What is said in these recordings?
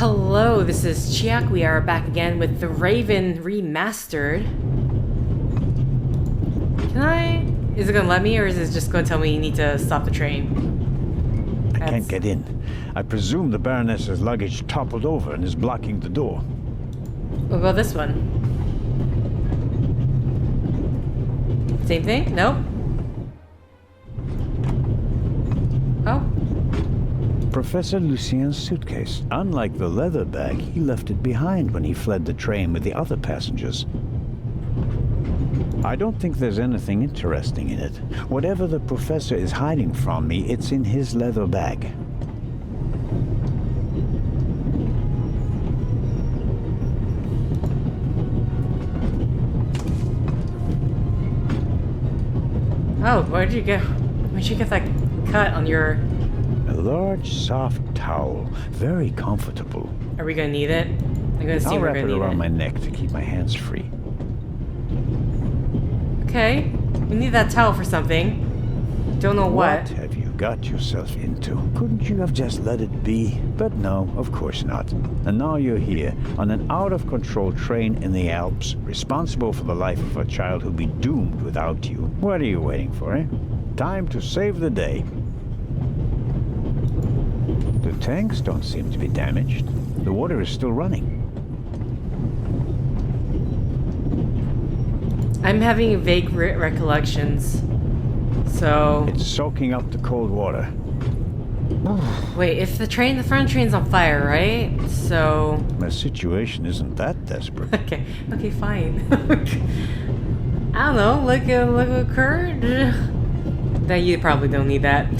Hello, this is Chiak. We are back again with the Raven Remastered. Is it gonna let me, or is it just gonna tell me you need to stop the train? I can't get in. I presume the Baroness's luggage toppled over and is blocking the door. We'll go this one. Same thing? Nope. Oh. Professor Lucien's suitcase. Unlike the leather bag, he left it behind when he fled the train with the other passengers. I don't think there's anything interesting in it. Whatever the professor is hiding from me, it's in his leather bag. Oh, where'd you get that cut on your... A large, soft towel. Very comfortable. Are we gonna need it? I'm gonna see I'll we're wrap gonna it need around it. my neck to keep my hands free. Okay. We need that towel for something. Don't know what. What have you got yourself into? Couldn't you have just let it be? But no, of course not. And now you're here, on an out-of-control train in the Alps, responsible for the life of a child who'll be doomed without you. What are you waiting for, eh? Time to save the day. The tanks don't seem to be damaged. The water is still running. I'm having vague recollections. So... It's soaking up the cold water. Wait, if the front train's on fire, right? So... My situation isn't that desperate. Okay, fine. I don't know, look what occurred. That you probably don't need that.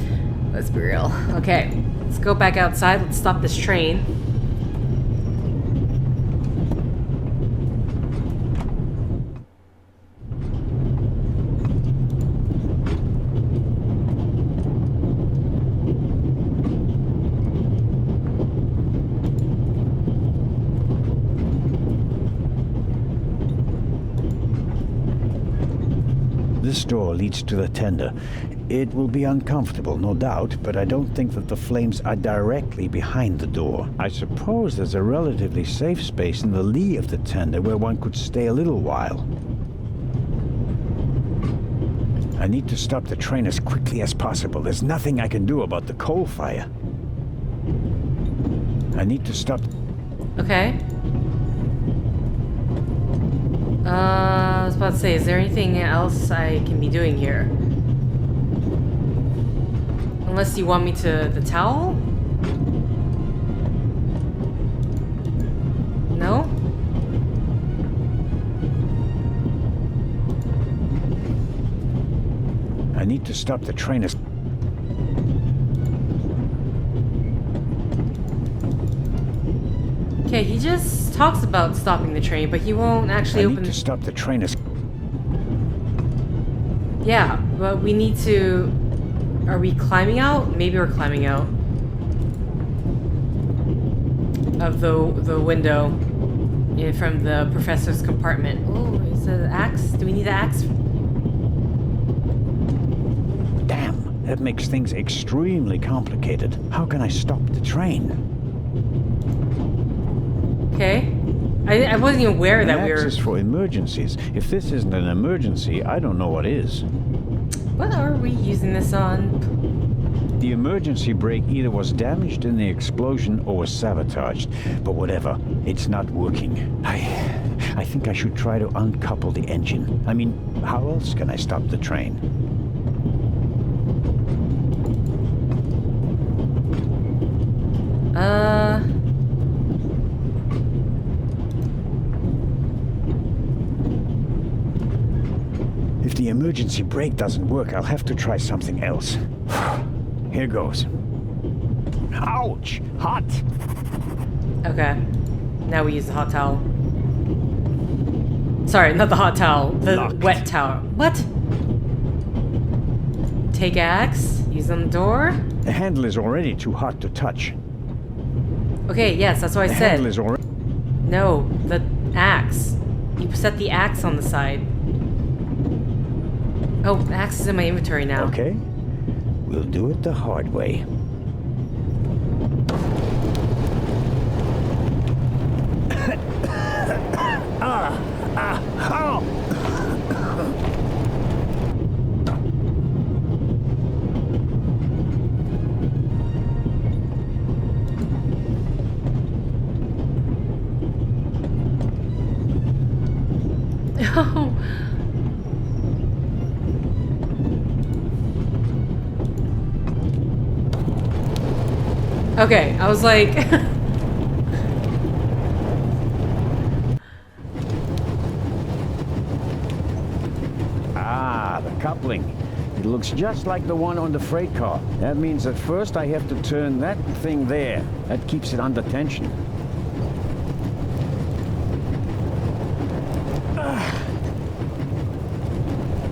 Let's be real. Okay, let's go back outside. Let's stop this train. This door leads to the tender. It will be uncomfortable, no doubt, but I don't think that the flames are directly behind the door. I suppose there's a relatively safe space in the lee of the tender where one could stay a little while. I need to stop the train as quickly as possible. There's nothing I can do about the coal fire. I need to stop... Okay. I was about to say, is there anything else I can be doing here? Unless you want me to the towel? No? I need to stop the train as... Okay, he just talks about stopping the train, but he won't actually open... I need to stop the train as... Yeah, but we need to... Are we climbing out? Maybe we're climbing out. Of the window. From the professor's compartment. Oh, is it an axe? Do we need an axe? Damn, that makes things extremely complicated. How can I stop the train? Okay. I wasn't even aware that we were... Access for emergencies. If this isn't an emergency, I don't know what is. What are we using this on? The emergency brake either was damaged in the explosion or was sabotaged. But whatever, it's not working. I think I should try to uncouple the engine. I mean, how else can I stop the train? If the emergency brake doesn't work, I'll have to try something else. Here goes. Ouch! Hot! Okay. Now we use the hot towel. Sorry, not the hot towel. The Locked. wet towel. What? Take axe. Use on the door. The handle is already too hot to touch. Okay, yes, that's what I The said. handle is already... No, the axe. You set the axe on the side. Oh, the axe is in my inventory now. Okay. We'll do it the hard way. Okay, I was like... Ah, the coupling. It looks just like the one on the freight car. That means at first I have to turn that thing there. That keeps it under tension.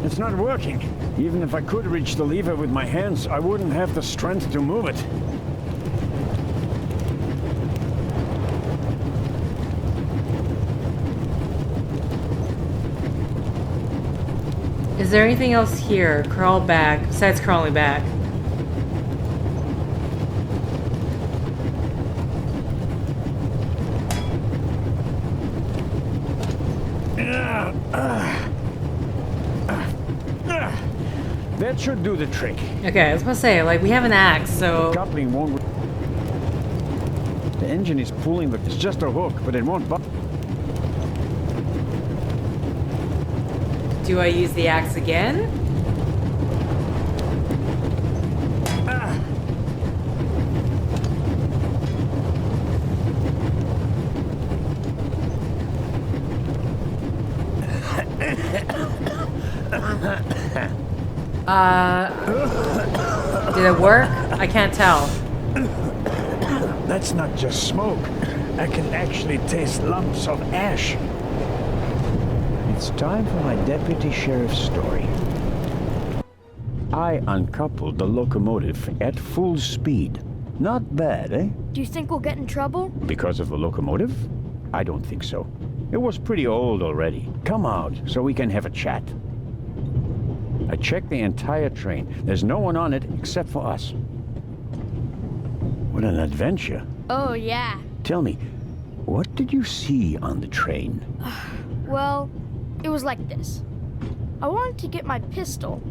It's not working. Even if I could reach the lever with my hands, I wouldn't have the strength to move it. Is there anything else here? Crawl back, besides crawling back. That should do the trick. Okay, I was gonna say, like, we have an axe, so... Coupling won't... The engine is pulling the... It's just a hook, but it won't... Do I use the axe again? Did it work? I can't tell. That's not just smoke. I can actually taste lumps of ash. It's time for my deputy sheriff's story. I uncoupled the locomotive at full speed. Not bad, eh? Do you think we'll get in trouble? Because of the locomotive? I don't think so. It was pretty old already. Come out so we can have a chat. I checked the entire train. There's no one on it except for us. What an adventure. Oh, yeah. Tell me, what did you see on the train? Well, it was like this. I wanted to get my pistol.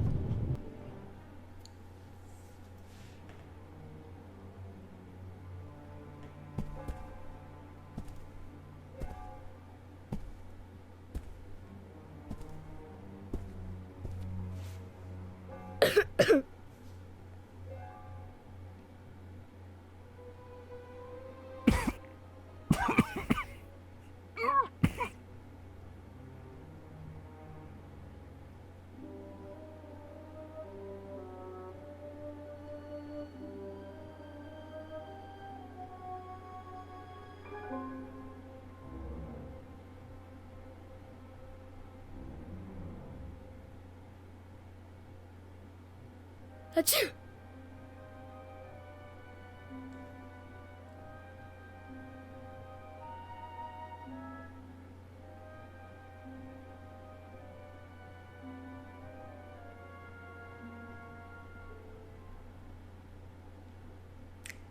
Achoo!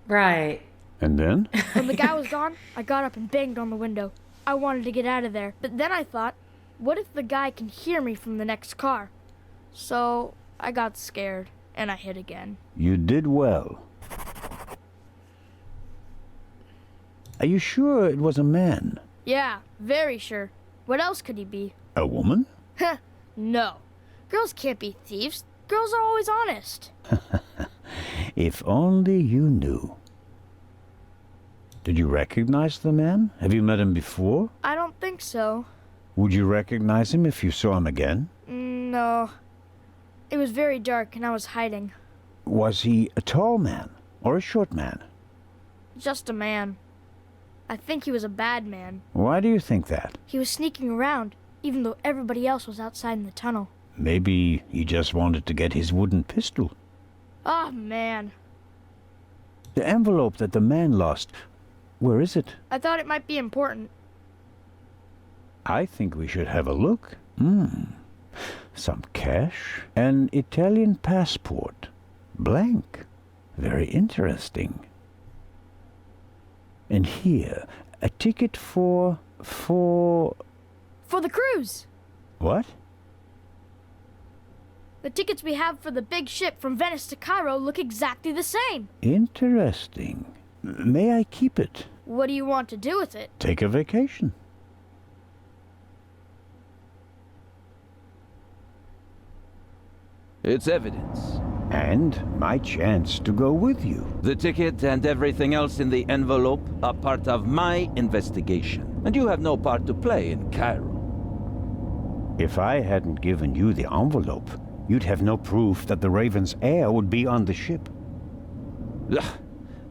Right. And then? When the guy was gone, I got up and banged on the window. I wanted to get out of there, but then I thought, what if the guy can hear me from the next car? So I got scared, and I hid again. You did well. Are you sure it was a man? Yeah, very sure. What else could he be? A woman? Heh, no. Girls can't be thieves. Girls are always honest. If only you knew. Did you recognize the man? Have you met him before? I don't think so. Would you recognize him if you saw him again? No. It was very dark and I was hiding. Was he a tall man or a short man? Just a man. I think he was a bad man. Why do you think that? He was sneaking around, even though everybody else was outside in the tunnel. Maybe he just wanted to get his wooden pistol. Oh, man. The envelope that the man lost, where is it? I thought it might be important. I think we should have a look. Some cash. An Italian passport. Blank. Very interesting. And here, a ticket for... For the cruise! What? The tickets we have for the big ship from Venice to Cairo look exactly the same. Interesting. May I keep it? What do you want to do with it? Take a vacation. It's evidence. And my chance to go with you. The ticket and everything else in the envelope are part of my investigation, and you have no part to play in Cairo. If I hadn't given you the envelope, you'd have no proof that the Raven's heir would be on the ship. Ugh.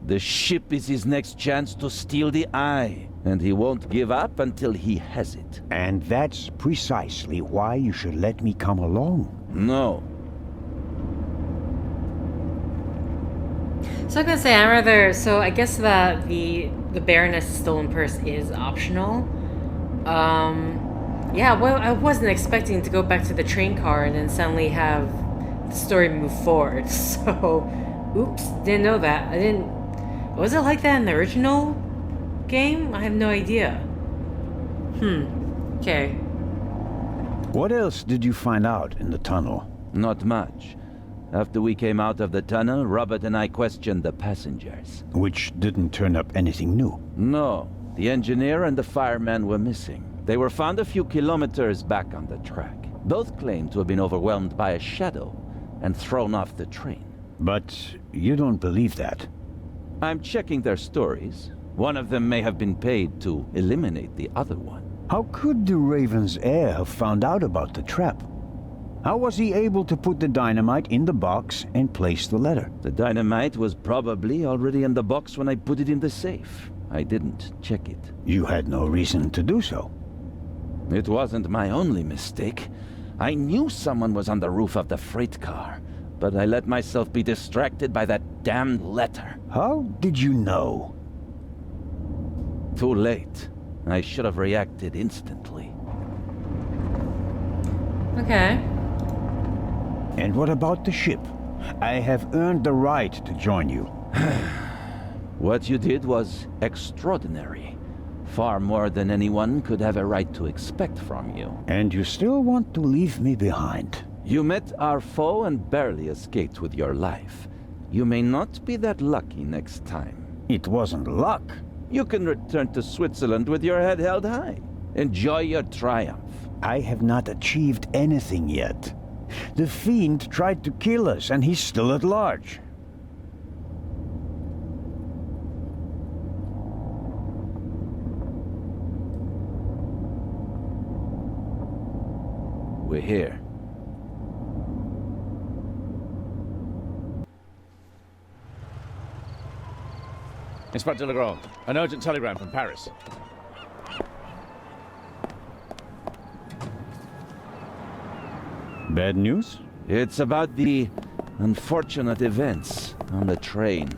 The ship is his next chance to steal the eye, and he won't give up until he has it. And that's precisely why you should let me come along. No. So I'm gonna say so I guess that the Baroness' stolen purse is optional. Yeah, well, I wasn't expecting to go back to the train car and then suddenly have the story move forward. So, oops, didn't know that. Was it like that in the original game? I have no idea. Okay. What else did you find out in the tunnel? Not much. After we came out of the tunnel, Robert and I questioned the passengers. Which didn't turn up anything new. No, the engineer and the fireman were missing. They were found a few kilometers back on the track. Both claimed to have been overwhelmed by a shadow and thrown off the train. But you don't believe that. I'm checking their stories. One of them may have been paid to eliminate the other one. How could the Raven's heir have found out about the trap? How was he able to put the dynamite in the box and place the letter? The dynamite was probably already in the box when I put it in the safe. I didn't check it. You had no reason to do so. It wasn't my only mistake. I knew someone was on the roof of the freight car, but I let myself be distracted by that damned letter. How did you know? Too late. I should have reacted instantly. Okay. And what about the ship? I have earned the right to join you. What you did was extraordinary. Far more than anyone could have a right to expect from you. And you still want to leave me behind? You met our foe and barely escaped with your life. You may not be that lucky next time. It wasn't luck. You can return to Switzerland with your head held high. Enjoy your triumph. I have not achieved anything yet. The Fiend tried to kill us, and he's still at large. We're here. Inspector Legrand, an urgent telegram from Paris. Bad news? It's about the unfortunate events on the train.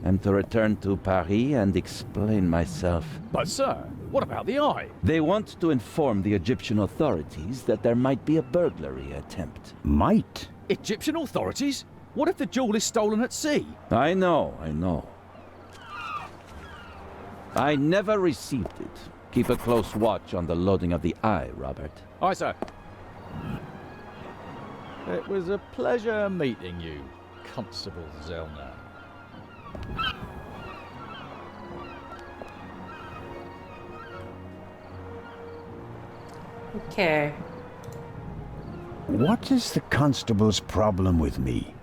I'm to return to Paris and explain myself. But sir, what about the eye? They want to inform the Egyptian authorities that there might be a burglary attempt. Might? Egyptian authorities? What if the jewel is stolen at sea? I know. I never received it. Keep a close watch on the loading of the eye, Robert. Aye, sir. It was a pleasure meeting you, Constable Zellner. Okay. What is the constable's problem with me?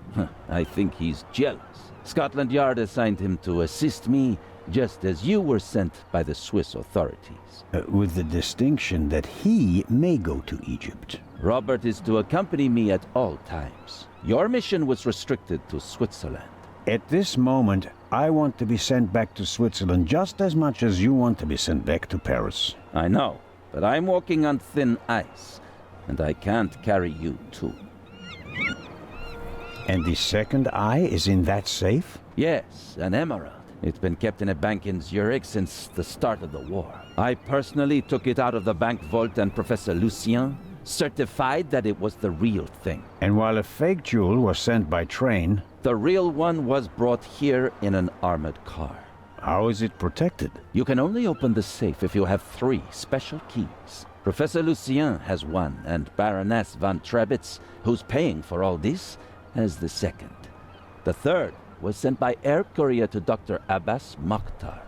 I think he's jealous. Scotland Yard assigned him to assist me, just as you were sent by the Swiss authorities. With the distinction that he may go to Egypt. Robert is to accompany me at all times. Your mission was restricted to Switzerland. At this moment, I want to be sent back to Switzerland just as much as you want to be sent back to Paris. I know, but I'm walking on thin ice, and I can't carry you too. And the second eye is in that safe? Yes, an emerald. It's been kept in a bank in Zurich since the start of the war. I personally took it out of the bank vault, and Professor Lucien certified that it was the real thing. And while a fake jewel was sent by train, the real one was brought here in an armored car. How is it protected? You can only open the safe if you have 3 special keys. Professor Lucien has one, and Baroness von Trebitz, who's paying for all this, has the second. The third was sent by air courier to Dr. Abbas Mokhtar,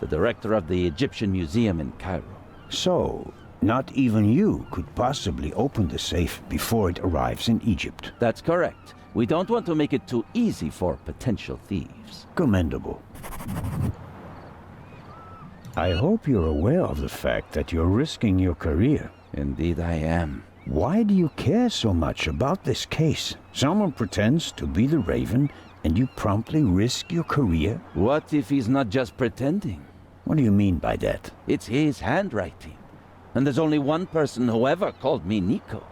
the director of the Egyptian Museum in Cairo. So, not even you could possibly open the safe before it arrives in Egypt. That's correct. We don't want to make it too easy for potential thieves. Commendable. I hope you're aware of the fact that you're risking your career. Indeed I am. Why do you care so much about this case? Someone pretends to be the Raven, and you promptly risk your career? What if he's not just pretending? What do you mean by that? It's his handwriting. And there's only one person who ever called me Nico.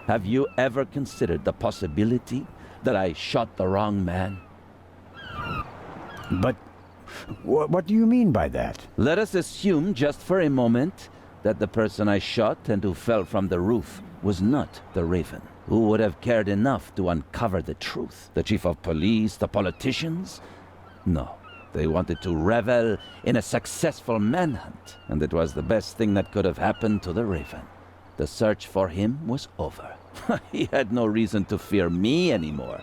Have you ever considered the possibility that I shot the wrong man? But what do you mean by that? Let us assume just for a moment that the person I shot and who fell from the roof was not the Raven. Who would have cared enough to uncover the truth? The chief of police, the politicians? No. They wanted to revel in a successful manhunt, and it was the best thing that could have happened to the Raven. The search for him was over. He had no reason to fear me anymore.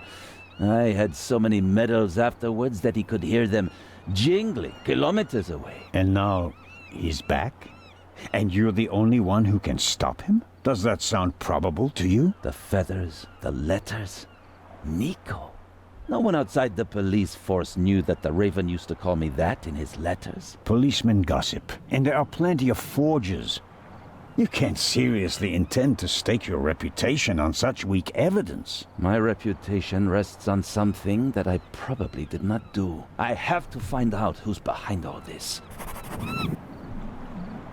I had so many medals afterwards that he could hear them jingling kilometers away. And now he's back? And you're the only one who can stop him? Does that sound probable to you? The feathers, the letters. Nico. No one outside the police force knew that the Raven used to call me that in his letters. Policemen gossip, and there are plenty of forgers. You can't seriously intend to stake your reputation on such weak evidence. My reputation rests on something that I probably did not do. I have to find out who's behind all this.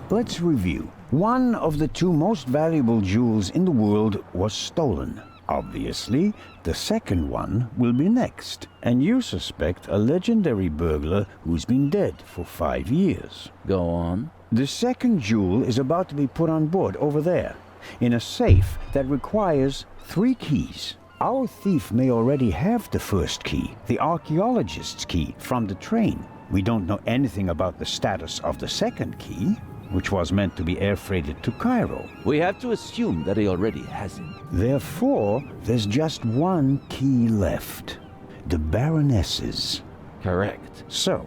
Let's review. One of the two most valuable jewels in the world was stolen. Obviously, the second one will be next. And you suspect a legendary burglar who's been dead for 5 years. Go on. The second jewel is about to be put on board over there, in a safe that requires 3 keys. Our thief may already have the first key, the archaeologist's key, from the train. We don't know anything about the status of the second key, which was meant to be air freighted to Cairo. We have to assume that he already has it. Therefore, there's just one key left. The Baroness's. Correct. So,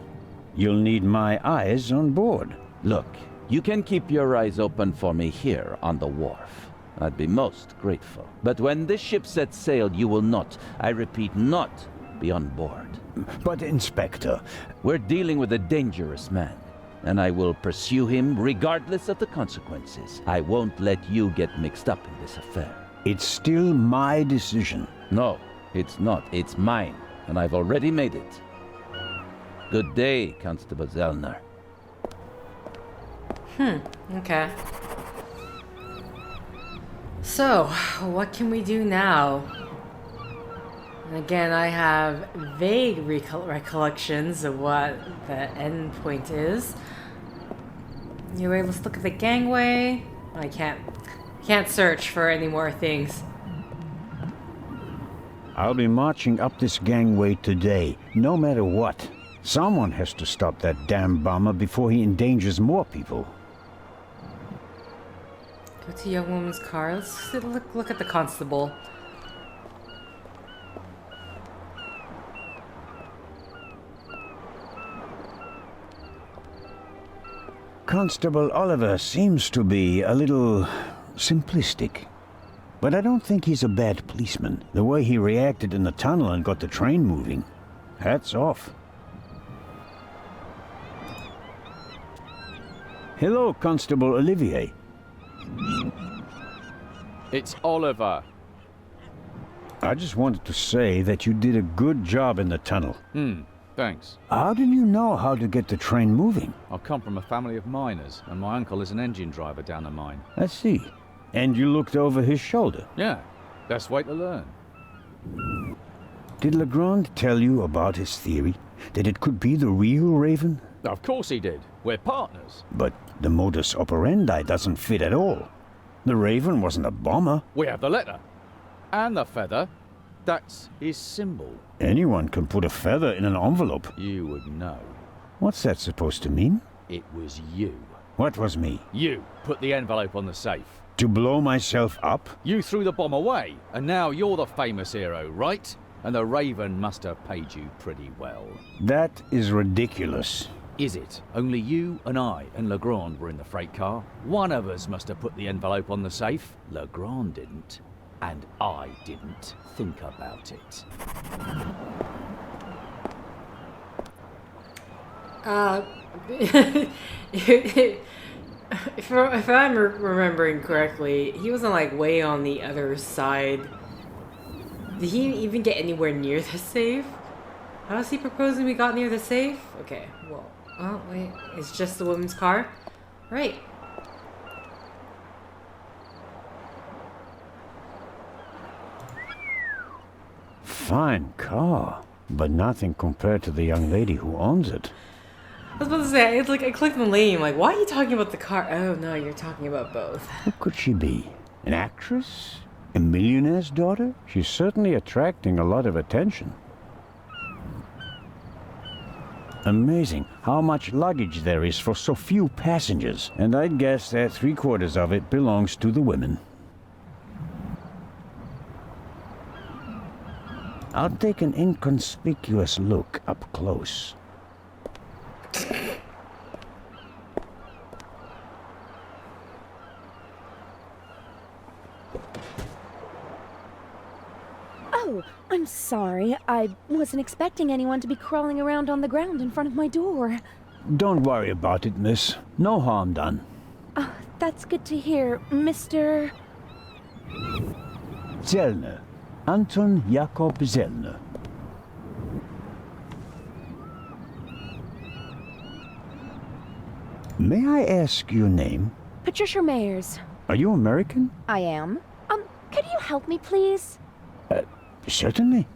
you'll need my eyes on board. Look, you can keep your eyes open for me here on the wharf. I'd be most grateful. But when this ship sets sail, you will not, I repeat, not be on board. But, Inspector... We're dealing with a dangerous man, and I will pursue him regardless of the consequences. I won't let you get mixed up in this affair. It's still my decision. No, it's not. It's mine, and I've already made it. Good day, Constable Zellner. Okay. So, what can we do now? Again, I have vague recollections of what the end point is. Anyway, let's look at the gangway. I can't search for any more things. I'll be marching up this gangway today, no matter what. Someone has to stop that damn bomber before he endangers more people. Go to young woman's car. Let's look at the constable. Constable Oliver seems to be a little simplistic. But I don't think he's a bad policeman. The way he reacted in the tunnel and got the train moving. Hats off. Hello, Constable Olivier. It's Oliver. I just wanted to say that you did a good job in the tunnel. Thanks. How did you know how to get the train moving? I come from a family of miners, and my uncle is an engine driver down a mine. I see. And you looked over his shoulder? Yeah, best way to learn. Did Legrand tell you about his theory? That it could be the real Raven? Of course he did. We're partners. But the modus operandi doesn't fit at all. The Raven wasn't a bomber. We have the letter. And the feather. That's his symbol. Anyone can put a feather in an envelope. You would know. What's that supposed to mean? It was you. What was me? You put the envelope on the safe. To blow myself up? You threw the bomb away, and now you're the famous hero, right? And the Raven must have paid you pretty well. That is ridiculous. Is it? Only you and I and Legrand were in the freight car. One of us must have put the envelope on the safe. Legrand didn't. And I didn't think about it. If I'm remembering correctly, he wasn't like way on the other side. Did he even get anywhere near the safe? How is he proposing we got near the safe? Okay, well, oh wait, it's just the woman's car? Right. Fine car, but nothing compared to the young lady who owns it. I was about to say, it's like I clicked on the name, like, why are you talking about the car? Oh no, you're talking about both. Who could she be? An actress? A millionaire's daughter? She's certainly attracting a lot of attention. Amazing how much luggage there is for so few passengers, and I'd guess that 3/4 of it belongs to the women. I'll take an inconspicuous look up close. Oh, I'm sorry. I wasn't expecting anyone to be crawling around on the ground in front of my door. Don't worry about it, miss. No harm done. Oh, that's good to hear, Mr. Zellner. Anton Jakob Zellner. May I ask your name? Patricia Mayers. Are you American? I am. Could you help me, please? Certainly.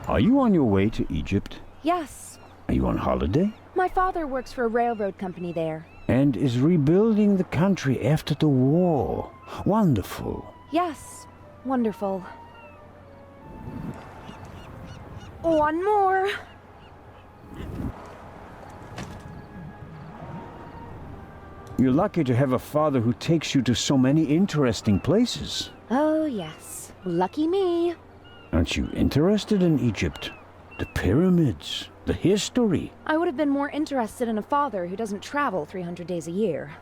Are you on your way to Egypt? Yes. Are you on holiday? My father works for a railroad company there. And is rebuilding the country after the war. Wonderful. Yes. Wonderful. One more. You're lucky to have a father who takes you to so many interesting places. Oh, yes. Lucky me. Aren't you interested in Egypt? The pyramids, the history. I would have been more interested in a father who doesn't travel 300 days a year.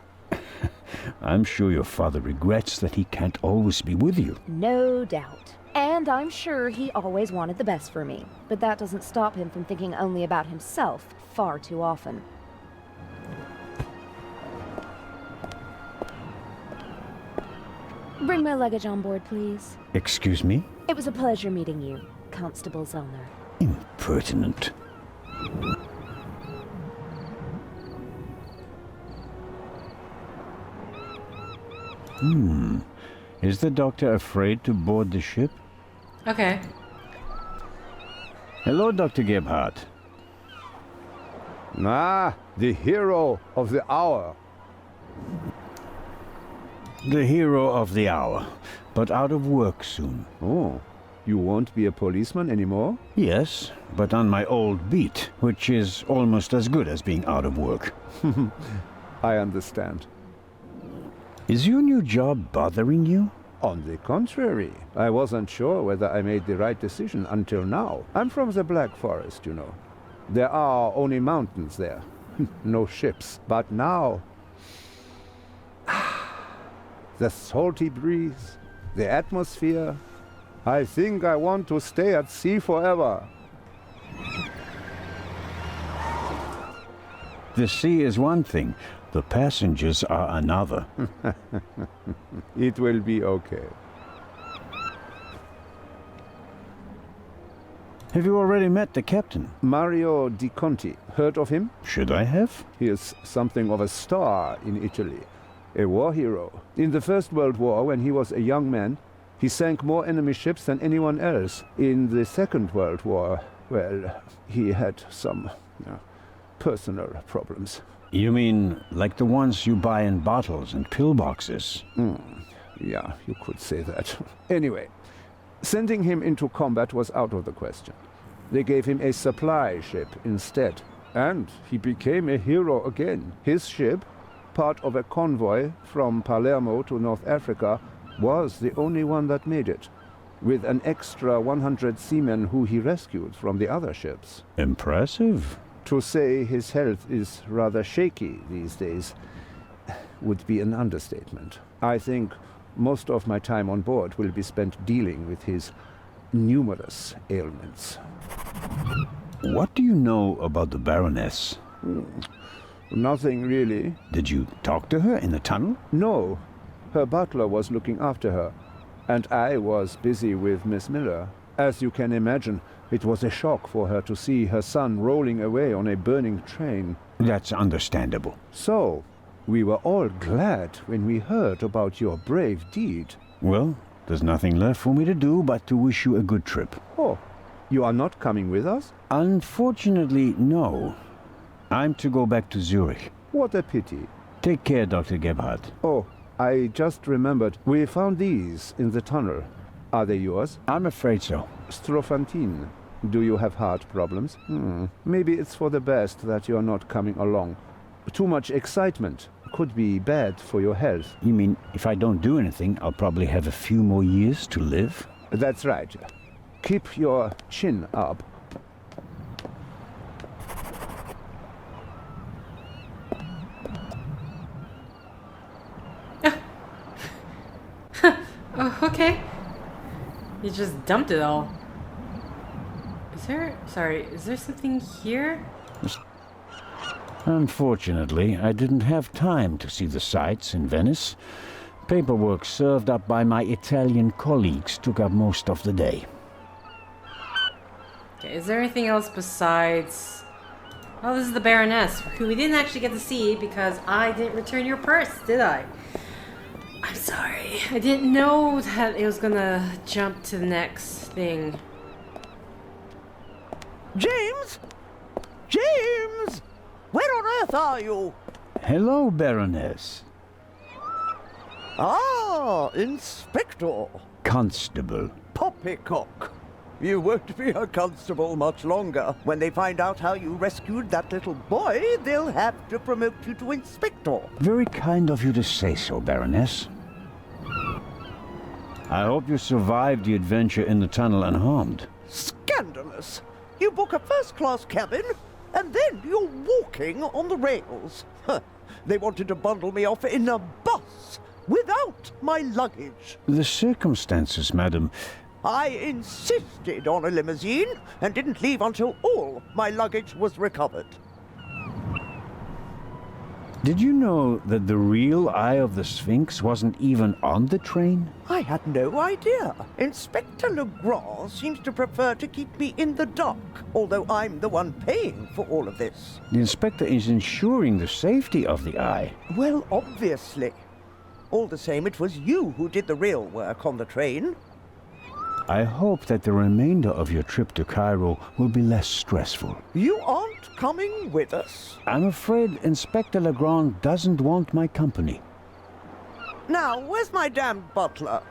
I'm sure your father regrets that he can't always be with you. No doubt. And I'm sure he always wanted the best for me. But that doesn't stop him from thinking only about himself far too often. Bring my luggage on board, please. Excuse me? It was a pleasure meeting you, Constable Zellner. Impertinent. Is the doctor afraid to board the ship? Okay. Hello, Dr. Gebhardt. Ah, the hero of the hour. The hero of the hour, but out of work soon. Oh, you won't be a policeman anymore? Yes, but on my old beat, which is almost as good as being out of work. I understand. Is your new job bothering you? On the contrary, I wasn't sure whether I made the right decision until now. I'm from the Black Forest, you know. There are only mountains there. No ships. But now... the salty breeze, the atmosphere... I think I want to stay at sea forever. The sea is one thing, the passengers are another. It will be okay. Have you already met the captain? Mario Di Conti. Heard of him? Should I have? He is something of a star in Italy. A war hero. In the First World War, when he was a young man, he sank more enemy ships than anyone else. In the Second World War, well, he had some personal problems. You mean like the ones you buy in bottles and pillboxes? Yeah, you could say that. Anyway, sending him into combat was out of the question. They gave him a supply ship instead, and he became a hero again. His ship, part of a convoy from Palermo to North Africa, was the only one that made it, with an extra 100 seamen who he rescued from the other ships. Impressive. To say his health is rather shaky these days. would be an understatement. I think most of my time on board will be spent dealing with his numerous ailments. What do you know about the Baroness? Nothing really. Did you talk to her in the tunnel? No. Her butler was looking after her, and I was busy with Miss Miller. As you can imagine, it was a shock for her to see her son rolling away on a burning train. That's understandable. So, we were all glad when we heard about your brave deed. Well, there's nothing left for me to do but to wish you a good trip. Oh, you are not coming with us? Unfortunately, no. I'm to go back to Zurich. What a pity. Take care, Dr. Gebhardt. Oh, I just remembered. We found these in the tunnel. Are they yours? I'm afraid so. Strophantine. Do you have heart problems? Maybe it's for the best that you're not coming along. Too much excitement could be bad for your health. You mean if I don't do anything, I'll probably have a few more years to live? That's right. Keep your chin up. Oh, okay. You just dumped it all. Is there something here? Unfortunately, I didn't have time to see the sights in Venice. Paperwork served up by my Italian colleagues took up most of the day. Okay, is there anything else besides... Oh, this is the Baroness, who we didn't actually get to see because I didn't return your purse, did I? I'm sorry. I didn't know that it was gonna jump to the next thing. James? James! Where on earth are you? Hello, Baroness. Ah, Inspector. Constable. Poppycock. You won't be a constable much longer. When they find out how you rescued that little boy, they'll have to promote you to Inspector. Very kind of you to say so, Baroness. I hope you survived the adventure in the tunnel unharmed. Scandalous. You book a first-class cabin, and then you're walking on the rails. They wanted to bundle me off in a bus without my luggage. The circumstances, madam. I insisted on a limousine and didn't leave until all my luggage was recovered. Did you know that the real Eye of the Sphinx wasn't even on the train? I had no idea. Inspector Legrand seems to prefer to keep me in the dark, although I'm the one paying for all of this. The inspector is ensuring the safety of the Eye. Well, obviously. All the same, it was you who did the real work on the train. I hope that the remainder of your trip to Cairo will be less stressful. You aren't coming with us? I'm afraid Inspector Legrand doesn't want my company. Now, where's my damned butler?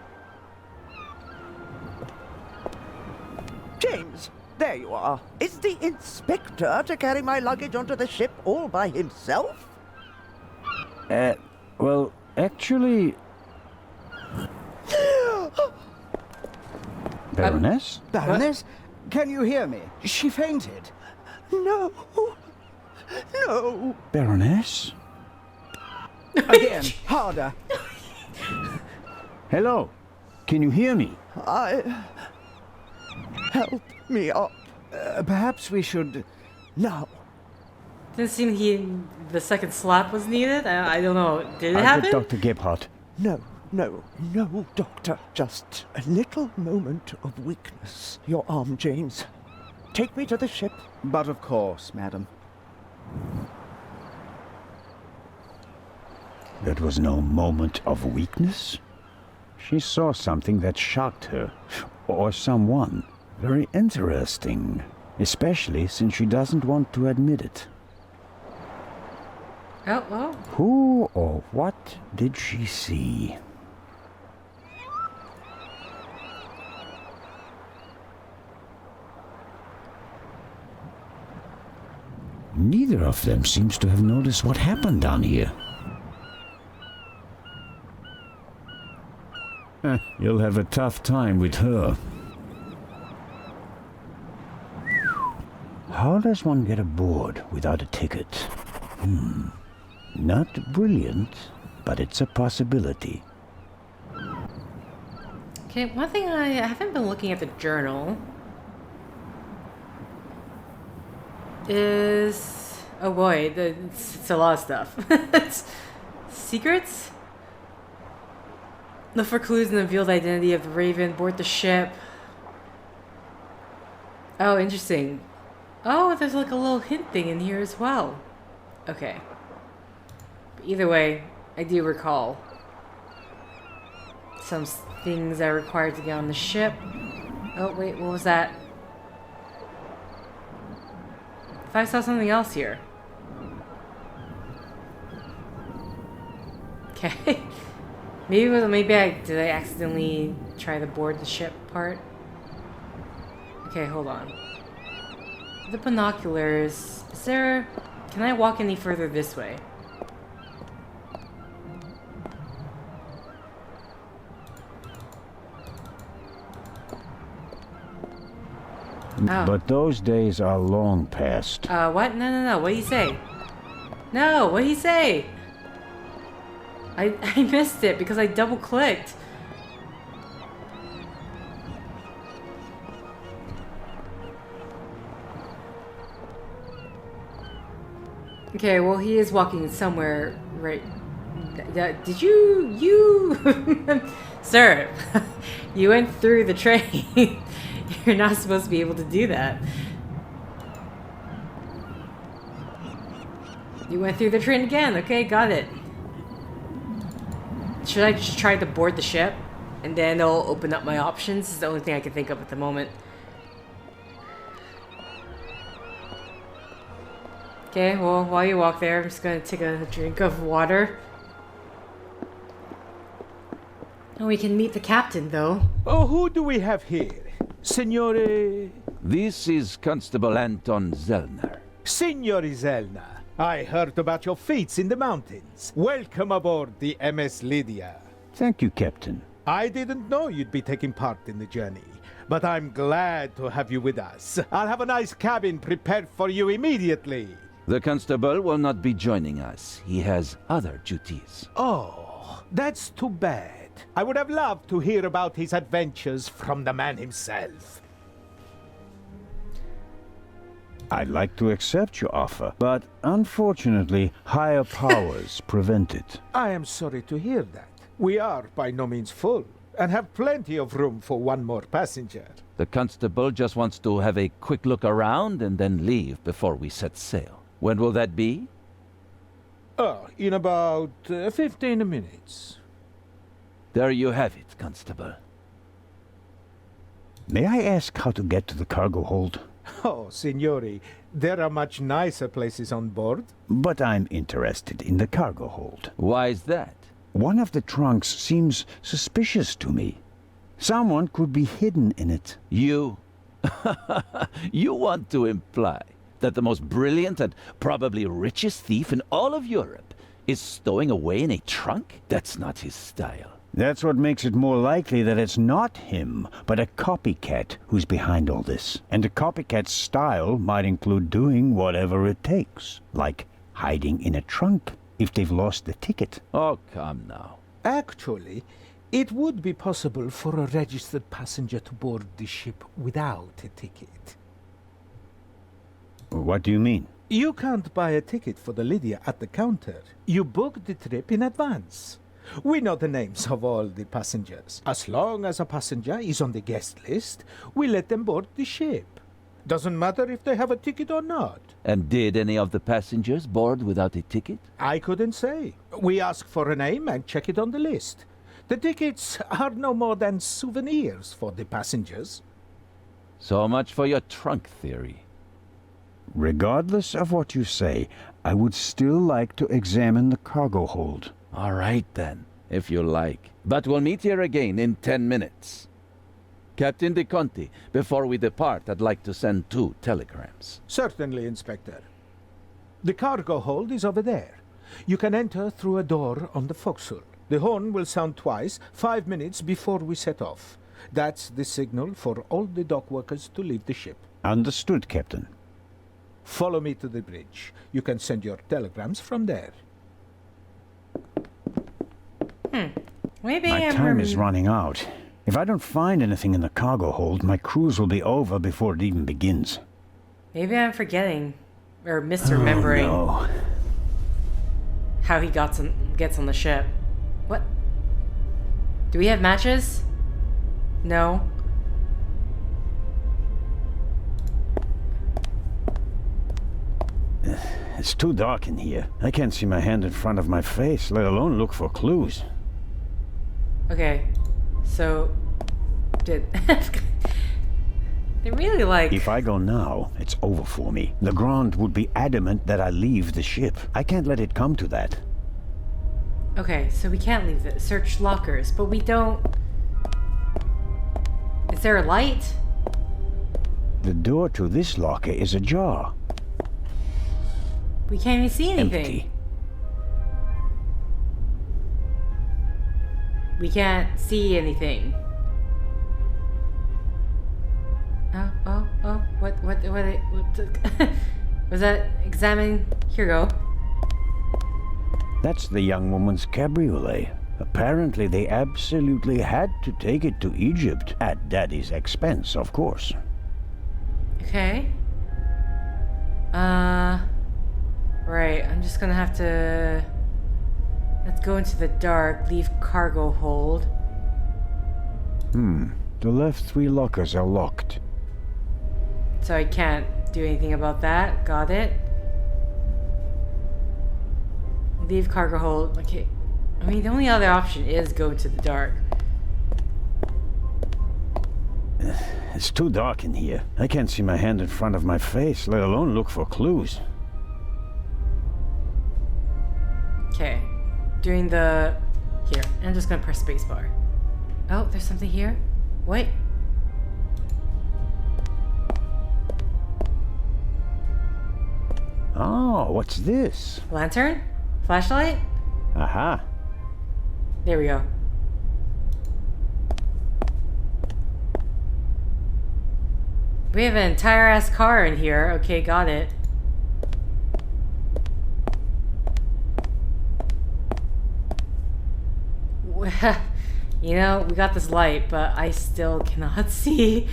James, there you are. Is the inspector to carry my luggage onto the ship all by himself? Well, actually... Baroness? Baroness, can you hear me? She fainted. No. No. Baroness? Again, harder. Hello? Can you hear me? Help me up. Perhaps we should... Now. Didn't seem the second slap was needed. I don't know. Did it I'll happen? get Dr. Gebhardt. No, Doctor. Just a little moment of weakness. Your arm, James. Take me to the ship. But of course, madam. That was no moment of weakness. She saw something that shocked her. Or someone. Very interesting. Especially since she doesn't want to admit it. Oh, well. Who or what did she see? Neither of them seems to have noticed what happened down here. You'll have a tough time with her. How does one get aboard without a ticket? Not brilliant. but it's a possibility. Okay, one thing I haven't been looking at the journal is... Oh boy, it's a lot of stuff. Secrets? Look for clues in the revealed identity of the Raven. Board the ship. Oh, interesting. Oh, there's like a little hint thing in here as well. Okay. But either way, I do recall some things I required to get on the ship. Oh, wait, what was that? If I saw something else here. Okay. Maybe did I accidentally try to board the ship part? Okay, hold on. The binoculars. Is there... Can I walk any further this way? Oh. But those days are long past. What? No. What did he say? No, what did he say? I missed it because I double-clicked. Okay, well, he is walking somewhere right... Did you... Sir, you went through the train. You're not supposed to be able to do that. You went through the train again. Okay, got it. Should I just try to board the ship? And then it'll open up my options? It's the only thing I can think of at the moment. Okay, well, while you walk there, I'm just gonna take a drink of water. And we can meet the captain, though. Oh, who do we have here? Signore... This is Constable Anton Zellner. Signore Zellner, I heard about your feats in the mountains. Welcome aboard the MS Lydia. Thank you, Captain. I didn't know you'd be taking part in the journey, but I'm glad to have you with us. I'll have a nice cabin prepared for you immediately. The constable will not be joining us. He has other duties. Oh, that's too bad. I would have loved to hear about his adventures from the man himself. I'd like to accept your offer, but unfortunately, higher powers prevent it. I am sorry to hear that. We are by no means full, and have plenty of room for one more passenger. The constable just wants to have a quick look around and then leave before we set sail. When will that be? Oh, in about 15 minutes. There you have it, Constable. May I ask how to get to the cargo hold? Oh, signori, there are much nicer places on board. But I'm interested in the cargo hold. Why is that? One of the trunks seems suspicious to me. Someone could be hidden in it. You... You want to imply that the most brilliant and probably richest thief in all of Europe is stowing away in a trunk? That's not his style. That's what makes it more likely that it's not him, but a copycat who's behind all this. And a copycat's style might include doing whatever it takes, like hiding in a trunk if they've lost the ticket. Oh, come now. Actually, it would be possible for a registered passenger to board the ship without a ticket. What do you mean? You can't buy a ticket for the Lydia at the counter. You book the trip in advance. We know the names of all the passengers. As long as a passenger is on the guest list, we let them board the ship. Doesn't matter if they have a ticket or not. And did any of the passengers board without a ticket? I couldn't say. We ask for a name and check it on the list. The tickets are no more than souvenirs for the passengers. So much for your trunk theory. Regardless of what you say, I would still like to examine the cargo hold. All right, then, if you like. But we'll meet here again in 10 minutes. Captain De Conti, before we depart, I'd like to send 2 telegrams. Certainly, Inspector. The cargo hold is over there. You can enter through a door on the forecastle. The horn will sound twice, 5 minutes before we set off. That's the signal for all the dock workers to leave the ship. Understood, Captain. Follow me to the bridge. You can send your telegrams from there. Maybe My I'm time is running out. If I don't find anything in the cargo hold, my cruise will be over before it even begins. Maybe I'm forgetting or misremembering Oh, no. how he gets on the ship. What? Do we have matches? No. It's too dark in here. I can't see my hand in front of my face, let alone look for clues. Okay. So did they really like... If I go now, it's over for me. Legrand would be adamant that I leave the ship. I can't let it come to that. Okay, so we can't leave it. Search lockers, but we don't... Is there a light? The door to this locker is ajar. We can't even see anything. Empty. We can't see anything. What was that? Examine. Here you go. That's the young woman's cabriolet. Apparently they absolutely had to take it to Egypt. At Daddy's expense, of course. Okay. Right, I'm just gonna have to... Let's go into the dark, leave cargo hold. The left 3 lockers are locked. So I can't do anything about that. Got it. Leave cargo hold. Okay. I mean, the only other option is go into the dark. It's too dark in here. I can't see my hand in front of my face, let alone look for clues. Okay. Doing the... Here. I'm just gonna press spacebar. Oh, there's something here? Wait. Oh, what's this? Lantern? Flashlight? Aha. There we go. We have an entire ass car in here. Okay, got it. You know, we got this light, but I still cannot see.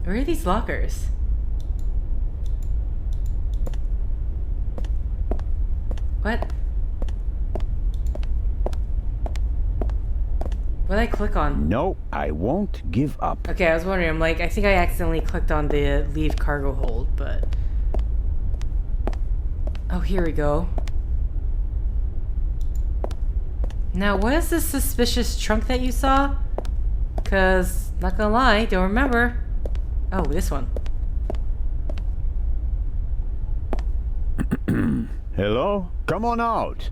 Where are these lockers? What? What did I click on? No, I won't give up. Okay, I was wondering, I'm like, I think I accidentally clicked on the leave cargo hold, but... Oh, here we go. Now, what is this suspicious trunk that you saw? Cause, not gonna lie, don't remember. Oh, this one. Hello? Come on out.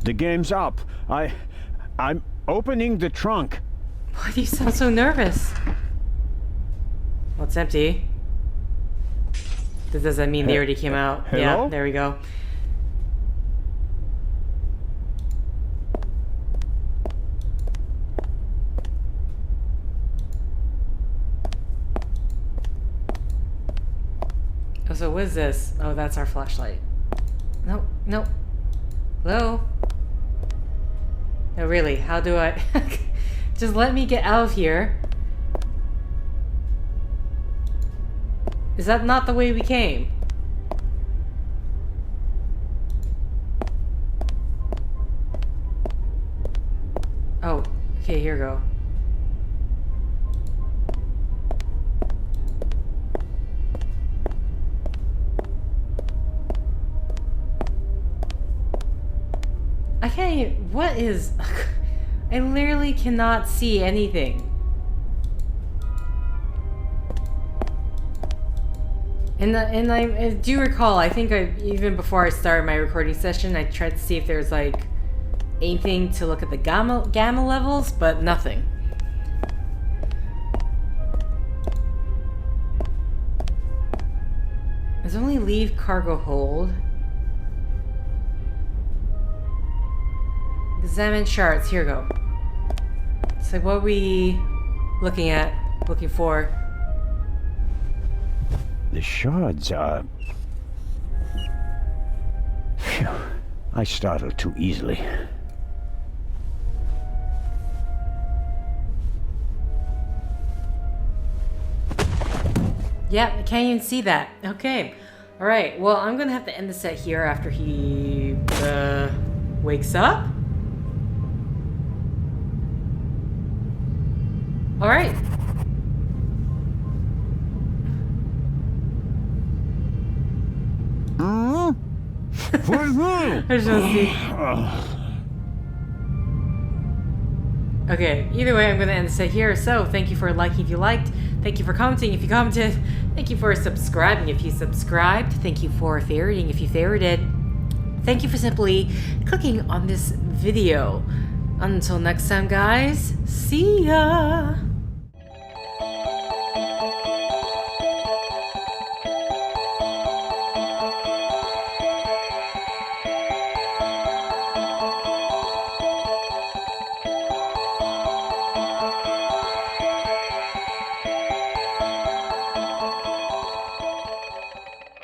The game's up. I'm opening the trunk. Why do you sound so nervous? Well, it's empty. Does that mean they already came out? Hello? Yeah, there we go. Oh, so what is this? Oh, that's our flashlight. No, no. Hello? No, really, how do I... Just let me get out of here. Is that not the way we came? Oh, okay, here we go. I can't even... What is... I literally cannot see anything. And I do recall, I think even before I started my recording session, I tried to see if there's like anything to look at the gamma levels, but nothing. There's only leave cargo hold. Examine charts. Here we go. So what are we looking at? Looking for? The shards are... Phew. I startle too easily. Yeah, I can't even see that. Okay. Alright, well, I'm gonna have to end the set here after he wakes up. Alright. I just want to see. Okay, either way, I'm going to end the set here. So, thank you for liking if you liked. Thank you for commenting if you commented. Thank you for subscribing if you subscribed. Thank you for favoriting if you favorited. Thank you for simply clicking on this video. Until next time, guys, see ya!